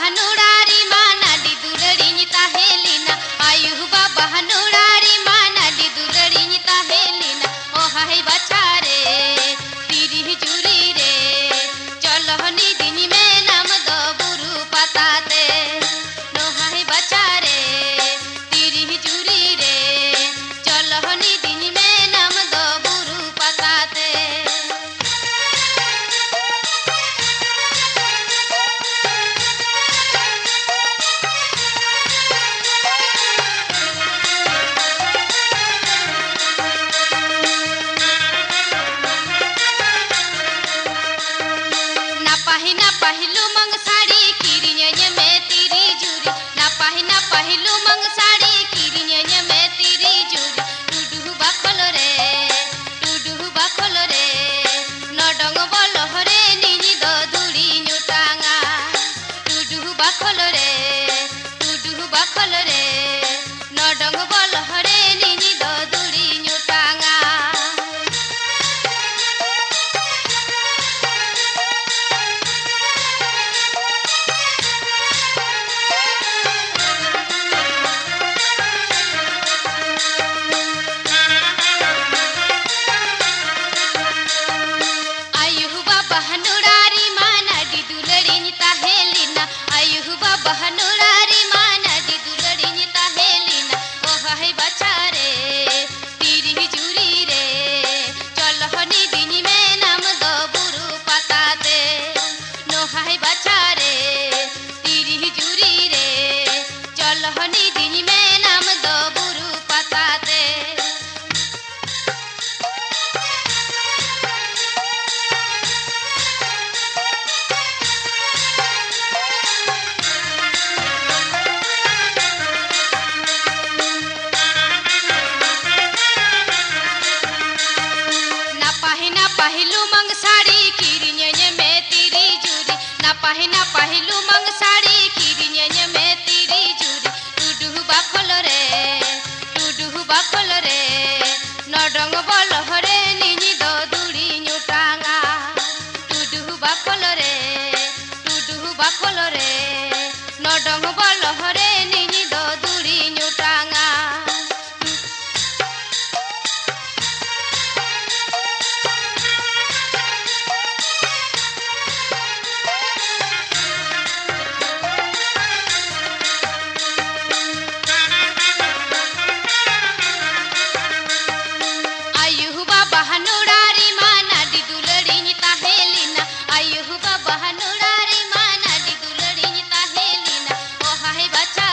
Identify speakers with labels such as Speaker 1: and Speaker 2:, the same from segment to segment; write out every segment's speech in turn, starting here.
Speaker 1: हनुरारी मानाडी दुलड़ी ताहेलिना आयु बाबा हनुरारी मानाडी दुलड़ी ताहेलिना ओ हाय बचारे तिरी जुरी रे चलहनी दिन में नाम दो बुरु पताते नो हाय बचारे तिरी जुरी रे चलहनी दिन में नाम दो बुरु पताते ना पहिलू मंग साड़ी किरिnye में तिरी जुरी ना पहिलू मंग साड़ी किरिnye में तिरी जुरी टुडू बाखल रे नडंग बल हरे निनी द दुड़ी नुटांगा टुडू बाखल रे नडंग बल हरे निनी द दुड़ी नुटांगा हनुरारी मानाडी दुलड़ी ताहेलिना आयु बाबा हनुरारी मानाडी दुलड़ी ताहेलिना ओ हाय बचारे तिरी जुरी रे चलहनी दिन में नाम दो बुरु पताते नो हाय बचारे तिरी जुरी रे चलहनी दिन में नाम दो बुरु पताते ना पहिलू मंग साड़ी किरिnye में तिरी जुरी ना पहिलू मंग साड़ी किरिnye में तिरी जुरी टुडू बाखल रे नडंग बल हरे निनी द दुड़ी नुटांगा टुडू बाखल रे नडंग बल हरे निनी द दुड़ी नुटांगा हनुरारी मानाडी दुलड़ी ताहेलिना आयु बाबा हनुरारी मानाडी दुलड़ी ताहेलिना ओ हाय बचा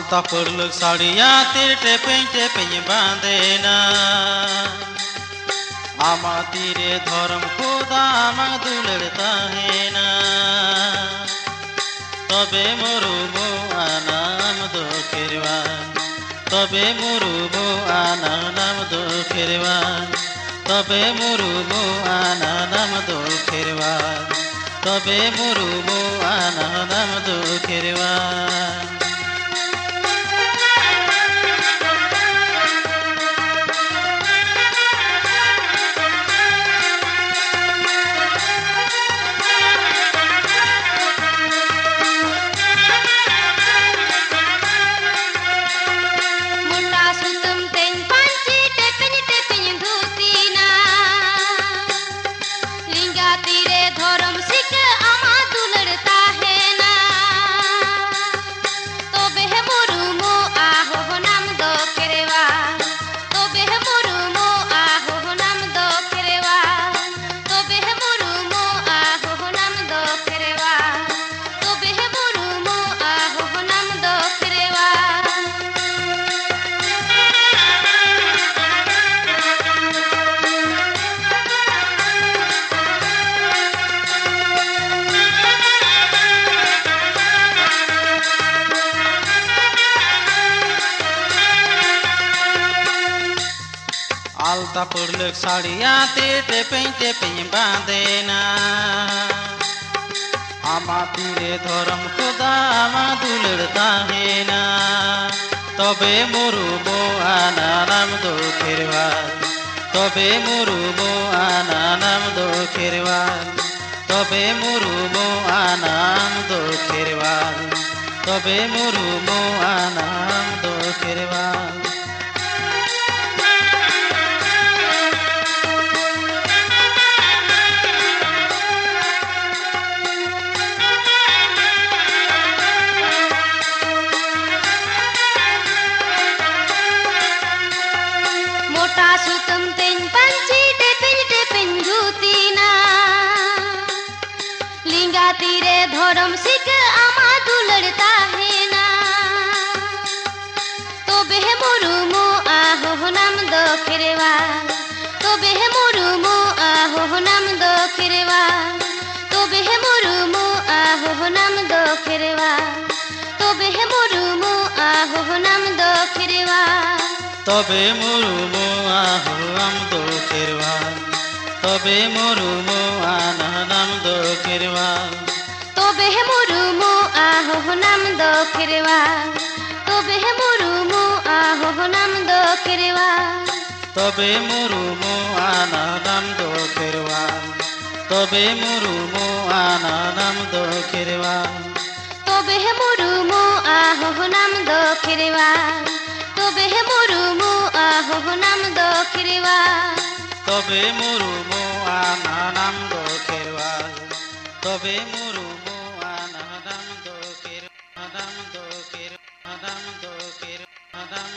Speaker 2: Alta perluk sariate টেপেኝ বাঁধেনা আমাতিরে ধরম খোদা আমা দুলের তাহেনা তবে মরুবো আনাম দুঃখেরওয়ান তবে মরুবো আনাম দুঃখেরওয়ান তবে মরুবো আনাম দুঃখেরওয়ান তবে মরুবো আনাম দুঃখেরওয়ান Alta perluk sariate টেপেኝ বাঁধেনা আমাতিরে ধরম খোদা আমা দুলের তাহেনা তবে মরুবো আনাম দুঃখেরওয়ান তবে মরুবো আনাম দুঃখেরওয়ান তবে মরুবো আনাম দুঃখেরওয়ান তবে মরুবো Anam দুঃখেরওয়ান
Speaker 1: Sutum ten panci টেপেñ ধুতিনা Linga তীরে ধরম শিখ আমা দুলর তাহেনা তবে মরুমু আহো নাম দখেরওয়ান তবে মরুমু আহো নাম দখেরওয়ান তবে মরুমু আহো নাম দখেরওয়ান তবে মরুমু আহো নাম দখেরওয়ান
Speaker 2: তবে মরুমো আহম দুঃখেরওয়ান তবে মরুমো আনাম দুঃখেরওয়ান
Speaker 1: তবে মরুমো আহো নাম দখেরওয়ান তবে মরুমো আহো নাম দখেরওয়ান
Speaker 2: তবে মরুমো আনাম দুঃখেরওয়ান তবে মরুমো আনাম দুঃখেরওয়ান
Speaker 1: তবে মরুমো আহো নাম দখেরওয়ান তবে মরুমো আহো নাম দখেরওয়ান
Speaker 2: তবে মরুমো আনাম দুঃখেরওয়ান তবে মরুমো আনাম দুঃখেরওয়ান